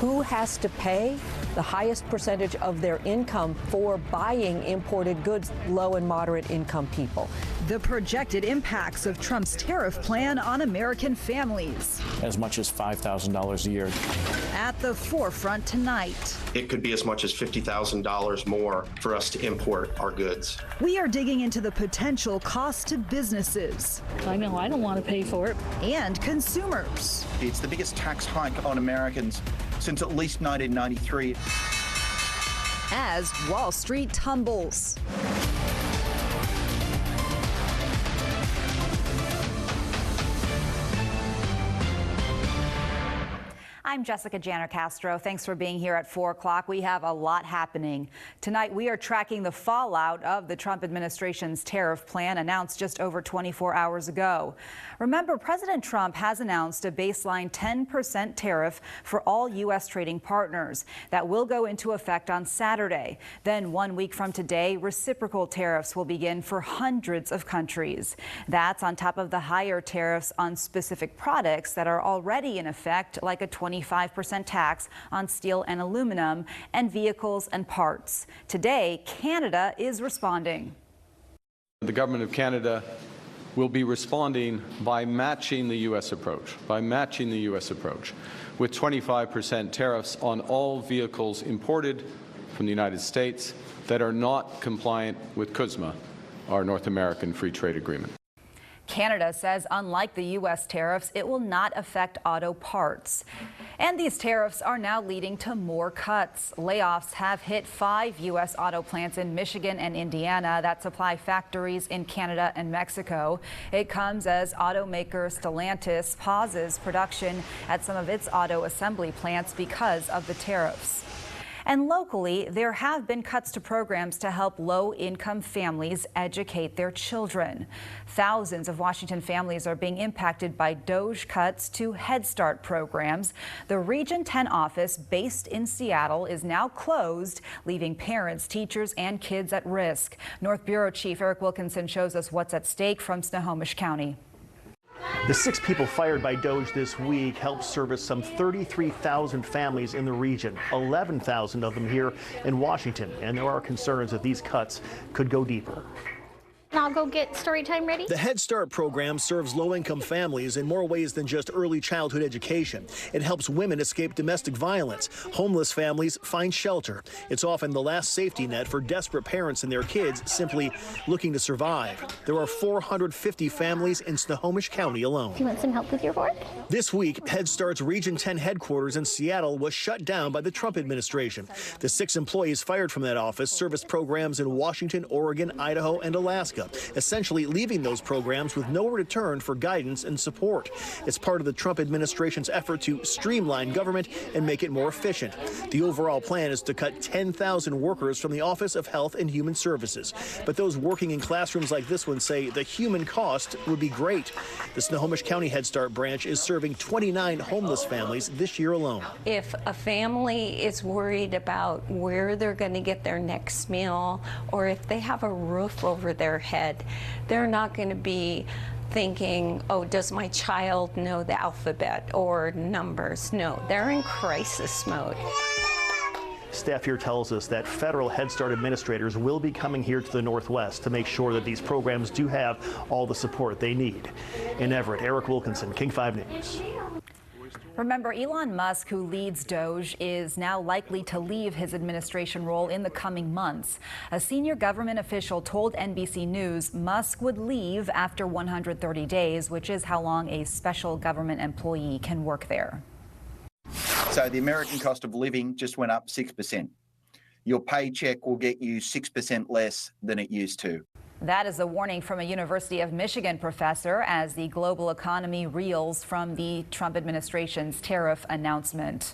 who has to pay the highest percentage of their income for buying imported goods? Low and moderate income people. The projected impacts of Trump's tariff plan on American families. As much as $5,000 a year. At the forefront tonight. It could be as much as $50,000 more for us to import our goods. We are digging into the potential cost to businesses. I know I don't want to pay for it. And consumers. It's the biggest tax hike on Americans since at least 1993. As Wall Street tumbles. I'm Jessica Janner Castro. Thanks for being here at 4 o'clock. We have a lot happening. Tonight, we are tracking the fallout of the Trump administration's tariff plan announced just over 24 hours ago. Remember, President Trump has announced a baseline 10% tariff for all U.S. trading partners. That will go into effect on Saturday. Then 1 week from today, reciprocal tariffs will begin for hundreds of countries. That's on top of the higher tariffs on specific products that are already in effect, like a 25% tax on steel and aluminum and vehicles and parts. Today, Canada is responding. The government of Canada will be responding by matching the U.S. approach, with 25% tariffs on all vehicles imported from the United States that are not compliant with CUSMA, our North American Free Trade Agreement. Canada says, unlike the U.S. tariffs, it will not affect auto parts. And these tariffs are now leading to more cuts. Layoffs have hit 5 U.S. auto plants in Michigan and Indiana that supply factories in Canada and Mexico. It comes as automaker Stellantis pauses production at some of its auto assembly plants because of the tariffs. And locally, there have been cuts to programs to help low-income families educate their children. Thousands of Washington families are being impacted by DOGE cuts to Head Start programs. The Region 10 office, based in Seattle, is now closed, leaving parents, teachers, and kids at risk. North Bureau Chief Eric Wilkinson shows us what's at stake from Snohomish County. The 6 people fired by DOGE this week helped service some 33,000 families in the region, 11,000 of them here in Washington. And there are concerns that these cuts could go deeper. I'll go get story time ready. The Head Start program serves low-income families in more ways than just early childhood education. It helps women escape domestic violence. Homeless families find shelter. It's often the last safety net for desperate parents and their kids simply looking to survive. There are 450 families in Snohomish County alone. Do you want some help with your work? This week, Head Start's Region 10 headquarters in Seattle was shut down by the Trump administration. The 6 employees fired from that office service programs in Washington, Oregon, Idaho, and Alaska, essentially leaving those programs with no return for guidance and support. It's part of the Trump administration's effort to streamline government and make it more efficient. The overall plan is to cut 10,000 workers from the Office of Health and Human Services. But those working in classrooms like this one say the human cost would be great. The Snohomish County Head Start branch is serving 29 homeless families this year alone. If a family is worried about where they're going to get their next meal, or if they have a roof over their head, they're not going to be thinking, oh, does my child know the alphabet or numbers? No, they're in crisis mode. Staff here tells us that federal Head Start administrators will be coming here to the Northwest to make sure that these programs do have all the support they need. In Everett, Eric Wilkinson, King 5 News. Remember, Elon Musk, who leads DOGE, is now likely to leave his administration role in the coming months. A senior government official told NBC News Musk would leave after 130 days, which is how long a special government employee can work there. So the American cost of living just went up 6%. Your paycheck will get you 6% less than it used to. That is a warning from a University of Michigan professor as the global economy reels from the Trump administration's tariff announcement.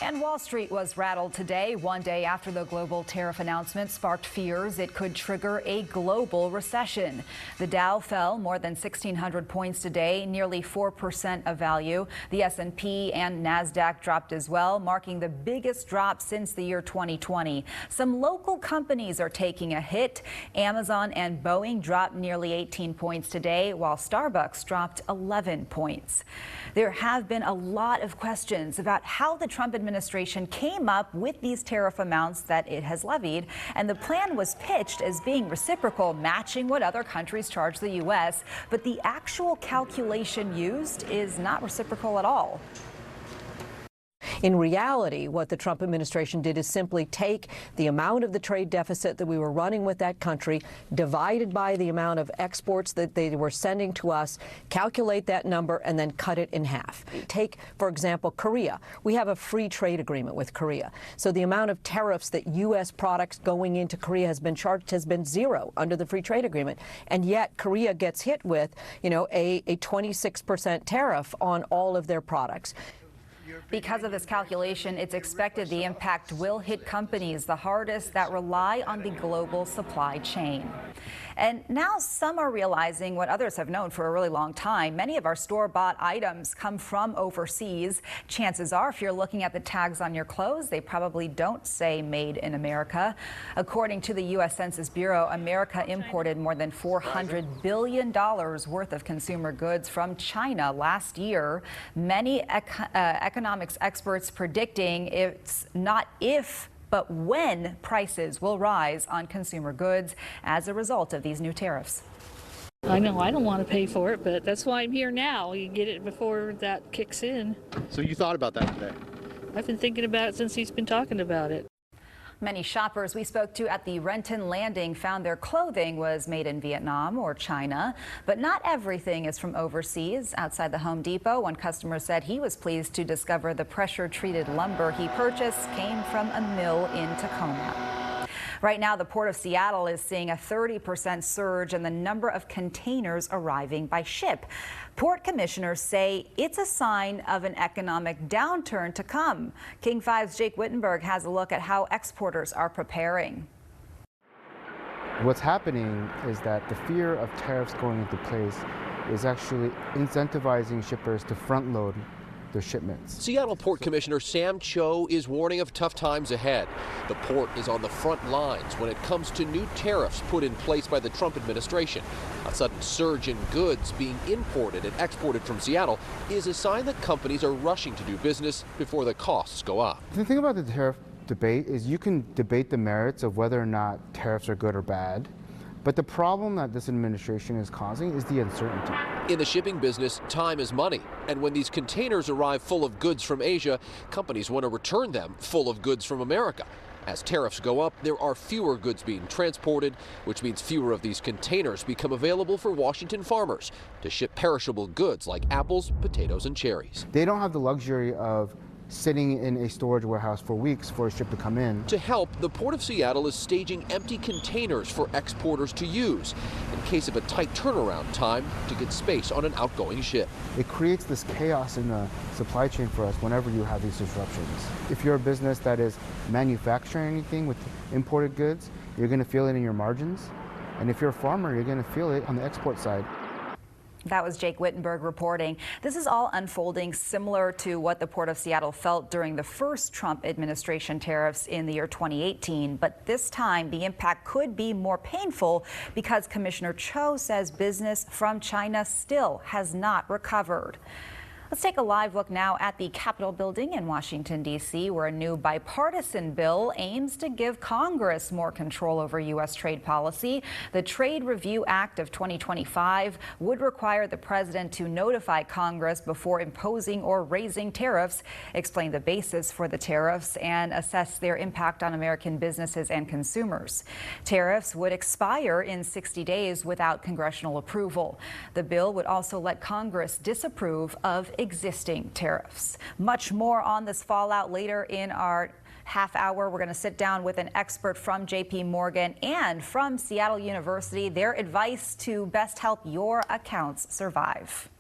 And And Wall Street was rattled today, one day after the global tariff announcement sparked fears it could trigger a global recession. The Dow fell more than 1,600 points today, nearly 4% of value. The S&P and NASDAQ dropped as well, marking the biggest drop since the year 2020. Some local companies are taking a hit. Amazon and Boeing dropped nearly 18 points today, while Starbucks dropped 11 points. There have been a lot of questions about how the Trump administration came up with these tariff amounts that it has levied, and the plan was pitched as being reciprocal, matching what other countries charge the U.S., but the actual calculation used is not reciprocal at all. In reality, what the Trump administration did is simply take the amount of the trade deficit that we were running with that country, divided by the amount of exports that they were sending to us, calculate that number, and then cut it in half. Take, for example, Korea. We have a free trade agreement with Korea. So the amount of tariffs that U.S. products going into Korea has been charged has been zero under the free trade agreement. And yet Korea gets hit with, a 26% tariff on all of their products. Because of this calculation, it's expected the impact will hit companies the hardest that rely on the global supply chain. And now some are realizing what others have known for a really long time. Many of our store-bought items come from overseas. Chances are, if you're looking at the tags on your clothes, they probably don't say Made in America. According to the U.S. Census Bureau, America imported more than $400 billion worth of consumer goods from China last year. Many economics experts predicting it's not if, but when prices will rise on consumer goods as a result of these new tariffs. I know I don't want to pay for it, but that's why I'm here now. You get it before that kicks in. So you thought about that today? I've been thinking about it since he's been talking about it. Many shoppers we spoke to at the Renton Landing found their clothing was made in Vietnam or China, but not everything is from overseas. Outside the Home Depot, one customer said he was pleased to discover the pressure-treated lumber he purchased came from a mill in Tacoma. Right now, the Port of Seattle is seeing a 30% surge in the number of containers arriving by ship. Port commissioners say it's a sign of an economic downturn to come. King 5's Jake Wittenberg has a look at how exporters are preparing. What's happening is that the fear of tariffs going into place is actually incentivizing shippers to front load their shipments. Seattle Port Commissioner Sam Cho is warning of tough times ahead. The port is on the front lines when it comes to new tariffs put in place by the Trump administration. A sudden surge in goods being imported and exported from Seattle is a sign that companies are rushing to do business before the costs go up. The thing about the tariff debate is you can debate the merits of whether or not tariffs are good or bad. But the problem that this administration is causing is the uncertainty. In the shipping business, time is money. And when these containers arrive full of goods from Asia, companies want to return them full of goods from America. As tariffs go up, there are fewer goods being transported, which means fewer of these containers become available for Washington farmers to ship perishable goods like apples, potatoes, and cherries. They don't have the luxury of sitting in a storage warehouse for weeks for a ship to come in. To help, the Port of Seattle is staging empty containers for exporters to use in case of a tight turnaround time to get space on an outgoing ship. It creates this chaos in the supply chain for us whenever you have these disruptions. If you're a business that is manufacturing anything with imported goods, you're going to feel it in your margins. And if you're a farmer, you're going to feel it on the export side. That was Jake Wittenberg reporting. This is all unfolding similar to what the Port of Seattle felt during the first Trump administration tariffs in the year 2018. But this time, the impact could be more painful because Commissioner Cho says business from China still has not recovered. Let's take a live look now at the Capitol building in Washington, D.C., where a new bipartisan bill aims to give Congress more control over U.S. trade policy. The Trade Review Act of 2025 would require the president to notify Congress before imposing or raising tariffs, explain the basis for the tariffs, and assess their impact on American businesses and consumers. Tariffs would expire in 60 days without congressional approval. The bill would also let Congress disapprove of existing tariffs. Much more on this fallout later in our half hour. We're going to sit down with an expert from J.P. Morgan and from Seattle University, their advice to best help your accounts survive.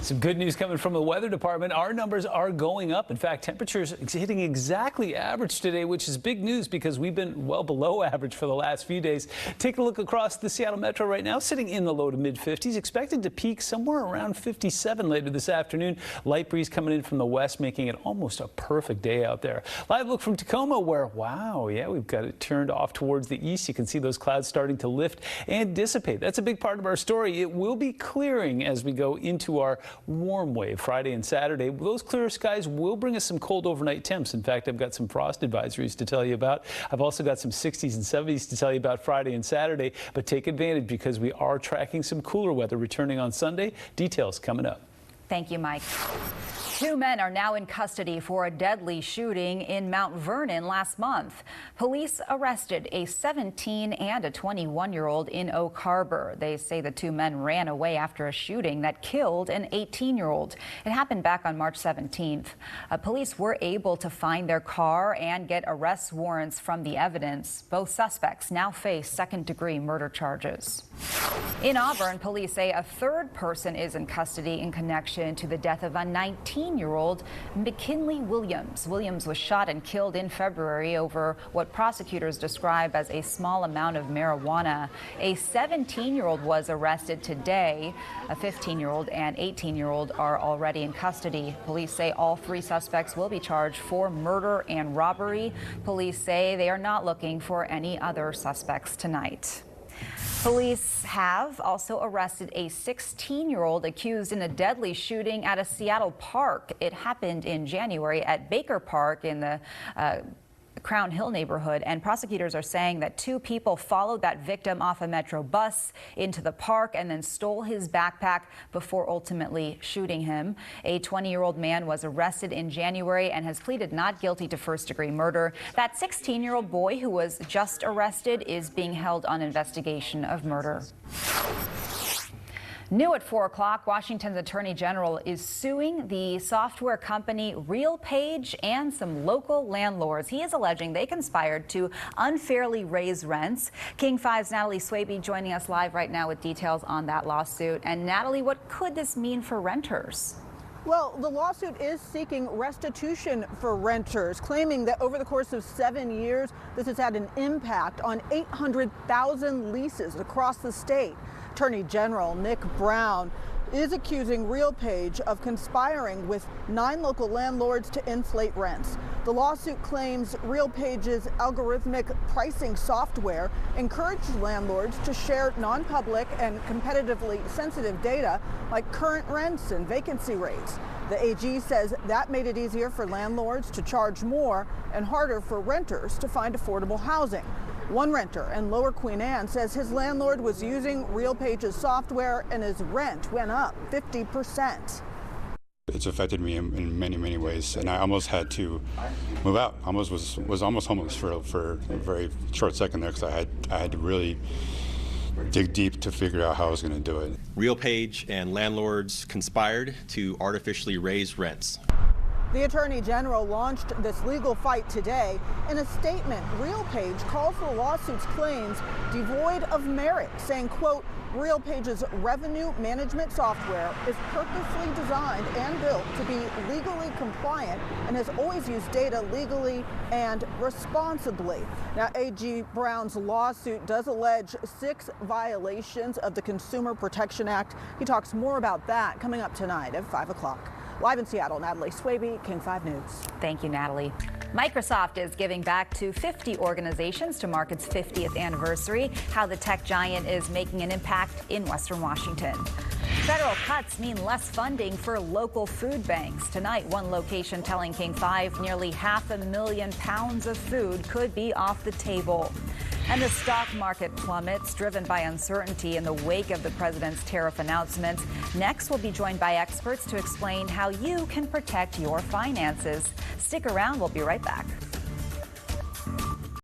Some good news coming from the weather department. Our numbers are going up. In fact, temperatures hitting exactly average today, which is big news because we've been well below average for the last few days. Take a look across the Seattle Metro right now, sitting in the low to mid 50s, expected to peak somewhere around 57 later this afternoon. Light breeze coming in from the west, making it almost a perfect day out there. Live look from Tacoma where, wow, yeah, we've got it turned off towards the east. You can see those clouds starting to lift and dissipate. That's a big part of our story. It will be clearing as we go into our warm wave Friday and Saturday. Those clearer skies will bring us some cold overnight temps. In fact, I've got some frost advisories to tell you about. I've also got some 60s and 70s to tell you about Friday and Saturday, but take advantage because we are tracking some cooler weather returning on Sunday. Details coming up. Thank you, Mike. 2 men are now in custody for a deadly shooting in Mount Vernon last month. Police arrested a 17 and a 21-year-old in Oak Harbor. They say the 2 men ran away after a shooting that killed an 18-year-old. It happened back on March 17th. Police were able to find their car and get arrest warrants from the evidence. Both suspects now face second-degree murder charges. In Auburn, police say a third person is in custody in connection to the death of a 19-year-old McKinley Williams. Williams was shot and killed in February over what prosecutors describe as a small amount of marijuana. A 17-year-old was arrested today. A 15-year-old and 18-year-old are already in custody. Police say all 3 suspects will be charged for murder and robbery. Police say they are not looking for any other suspects tonight. Police have also arrested a 16-year-old accused in a deadly shooting at a Seattle park. It happened in January at Baker Park in the Crown Hill neighborhood, and prosecutors are saying that 2 people followed that victim off a Metro bus into the park and then stole his backpack before ultimately shooting him. A 20-year-old man was arrested in January and has pleaded not guilty to first-degree murder. That 16-year-old boy who was just arrested is being held on investigation of murder. New at 4 o'clock, Washington's Attorney General is suing the software company RealPage and some local landlords. He is alleging they conspired to unfairly raise rents. King 5's Natalie Swaby joining us live right now with details on that lawsuit. And Natalie, what could this mean for renters? Well, the lawsuit is seeking restitution for renters, claiming that over the course of 7 years, this has had an impact on 800,000 leases across the state. Attorney General Nick Brown is accusing RealPage of conspiring with 9 local landlords to inflate rents. The lawsuit claims RealPage's algorithmic pricing software encouraged landlords to share non-public and competitively sensitive data like current rents and vacancy rates. The AG says that made it easier for landlords to charge more and harder for renters to find affordable housing. One renter in Lower Queen Anne says his landlord was using RealPage's software and his rent went up 50%. It's affected me in many ways, and I almost had to move out. Was almost homeless for a very short second there because I had to really dig deep to figure out how I was going to do it. RealPage and landlords conspired to artificially raise rents. The Attorney General launched this legal fight today. In a statement, RealPage calls the lawsuit's claims devoid of merit, saying, quote, RealPage's revenue management software is purposely designed and built to be legally compliant and has always used data legally and responsibly. Now, AG Brown's lawsuit does allege 6 violations of the Consumer Protection Act. He talks more about that coming up tonight at 5 o'clock. Live in Seattle, Natalie Swaby, King 5 News. Thank you, Natalie. Microsoft is giving back to 50 organizations to mark its 50th anniversary. How the tech giant is making an impact in Western Washington. Federal cuts mean less funding for local food banks. Tonight, one location telling King 5 nearly 500,000 pounds of food could be off the table. And the stock market plummets, driven by uncertainty in the wake of the president's tariff announcements. Next, we'll be joined by experts to explain how you can protect your finances. Stick around. We'll be right back.